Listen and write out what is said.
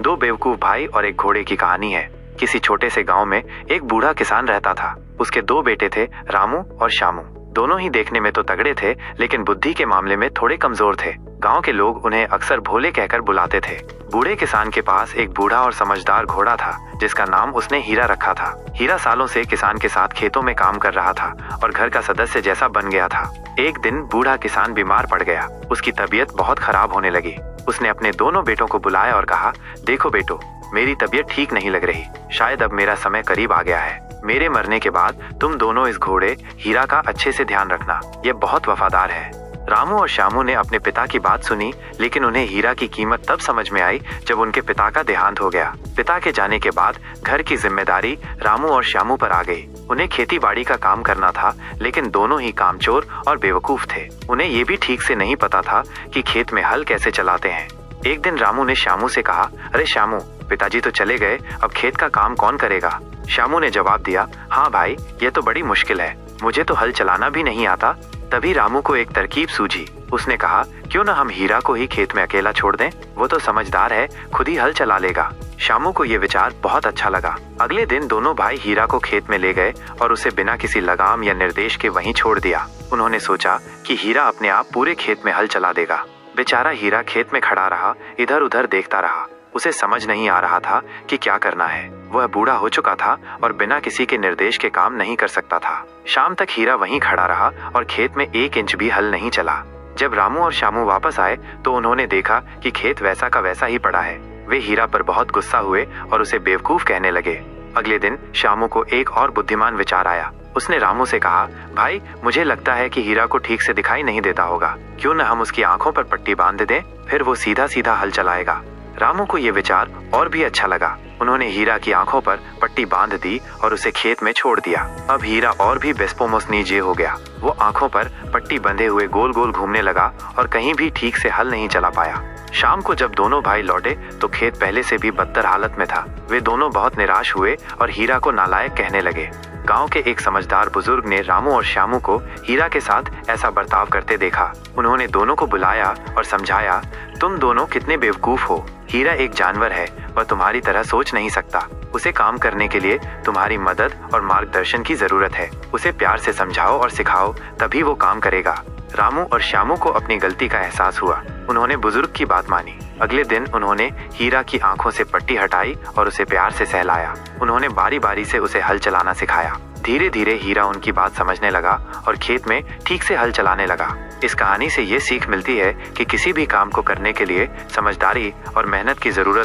दो बेवकूफ भाई और एक घोड़े की कहानी है। किसी छोटे से गांव में एक बूढ़ा किसान रहता था। उसके दो बेटे थे, रामू और श्यामू। दोनों ही देखने में तो तगड़े थे, लेकिन बुद्धि के मामले में थोड़े कमजोर थे। गांव के लोग उन्हें अक्सर भोले कहकर बुलाते थे। बूढ़े किसान के पास एक बूढ़ा और समझदार घोड़ा था, जिसका नाम उसने हीरा रखा था। हीरा सालों से किसान के साथ खेतों में काम कर रहा था और घर का सदस्य जैसा बन गया था। एक दिन बूढ़ा किसान बीमार पड़ गया। उसकी तबीयत बहुत खराब होने लगी। उसने अपने दोनों बेटों को बुलाया और कहा, देखो बेटो, मेरी तबीयत ठीक नहीं लग रही। शायद अब मेरा समय करीब आ गया है। मेरे मरने के बाद तुम दोनों इस घोड़े हीरा का अच्छे से ध्यान रखना। ये बहुत वफादार है। रामू और श्यामू ने अपने पिता की बात सुनी, लेकिन उन्हें हीरा की कीमत तब समझ में आई जब उनके पिता का देहांत हो गया। पिता के जाने के बाद घर की जिम्मेदारी रामू और श्यामू पर आ गई। उन्हें खेती बाड़ी का काम करना था, लेकिन दोनों ही कामचोर और बेवकूफ थे। उन्हें ये भी ठीक से नहीं पता था कि खेत में हल कैसे चलाते हैं। एक दिन रामू ने श्यामू से कहा, अरे श्यामू, पिताजी तो चले गए, अब खेत का काम कौन करेगा? श्यामू ने जवाब दिया, हाँ भाई, ये तो बड़ी मुश्किल है। मुझे तो हल चलाना भी नहीं आता। तभी रामू को एक तरकीब सूझी। उसने कहा, क्यों न हम हीरा को ही खेत में अकेला छोड़ दें? वो तो समझदार है, खुद ही हल चला लेगा। श्यामू को ये विचार बहुत अच्छा लगा। अगले दिन दोनों भाई हीरा को खेत में ले गए और उसे बिना किसी लगाम या निर्देश के वहीं छोड़ दिया। उन्होंने सोचा कि हीरा अपने आप पूरे खेत में हल चला देगा। बेचारा हीरा खेत में खड़ा रहा, इधर उधर देखता रहा। उसे समझ नहीं आ रहा था कि क्या करना है। वह बूढ़ा हो चुका था और बिना किसी के निर्देश के काम नहीं कर सकता था। शाम तक हीरा वहीं खड़ा रहा और खेत में 1 इंच भी हल नहीं चला। जब रामू और श्यामू वापस आए तो उन्होंने देखा कि खेत वैसा का वैसा ही पड़ा है। वे हीरा पर बहुत गुस्सा हुए और उसे बेवकूफ कहने लगे। अगले दिन श्यामू को एक और बुद्धिमान विचार आया। उसने रामू से कहा, भाई, मुझे लगता है कि हीरा को ठीक से दिखाई नहीं देता होगा। क्यों न हम उसकी आंखों पर पट्टी बांध दें, फिर वो सीधा सीधा हल चलाएगा। रामू को ये विचार और भी अच्छा लगा। उन्होंने हीरा की आंखों पर पट्टी बांध दी और उसे खेत में छोड़ दिया। अब हीरा और भी बेस्पोमोसनीजे हो गया। वो आंखों पर पट्टी बंधे हुए गोल गोल घूमने लगा और कहीं भी ठीक से हल नहीं चला पाया। शाम को जब दोनों भाई लौटे तो खेत पहले से भी बदतर हालत में था। वे दोनों बहुत निराश हुए और हीरा को नालायक कहने लगे। गांव के एक समझदार बुजुर्ग ने रामू और श्यामू को हीरा के साथ ऐसा बर्ताव करते देखा। उन्होंने दोनों को बुलाया और समझाया, तुम दोनों कितने बेवकूफ हो। हीरा एक जानवर है, वह तुम्हारी तरह सोच नहीं सकता। उसे काम करने के लिए तुम्हारी मदद और मार्गदर्शन की जरूरत है। उसे प्यार से समझाओ और सिखाओ, तभी वो काम करेगा। रामू और श्यामू को अपनी गलती का एहसास हुआ। उन्होंने बुजुर्ग की बात मानी। अगले दिन उन्होंने हीरा की आंखों से पट्टी हटाई और उसे प्यार से सहलाया। उन्होंने बारी बारी से उसे हल चलाना सिखाया। धीरे धीरे हीरा उनकी बात समझने लगा और खेत में ठीक से हल चलाने लगा। इस कहानी से ये सीख मिलती है कि किसी भी काम को करने के लिए समझदारी और मेहनत की जरूरत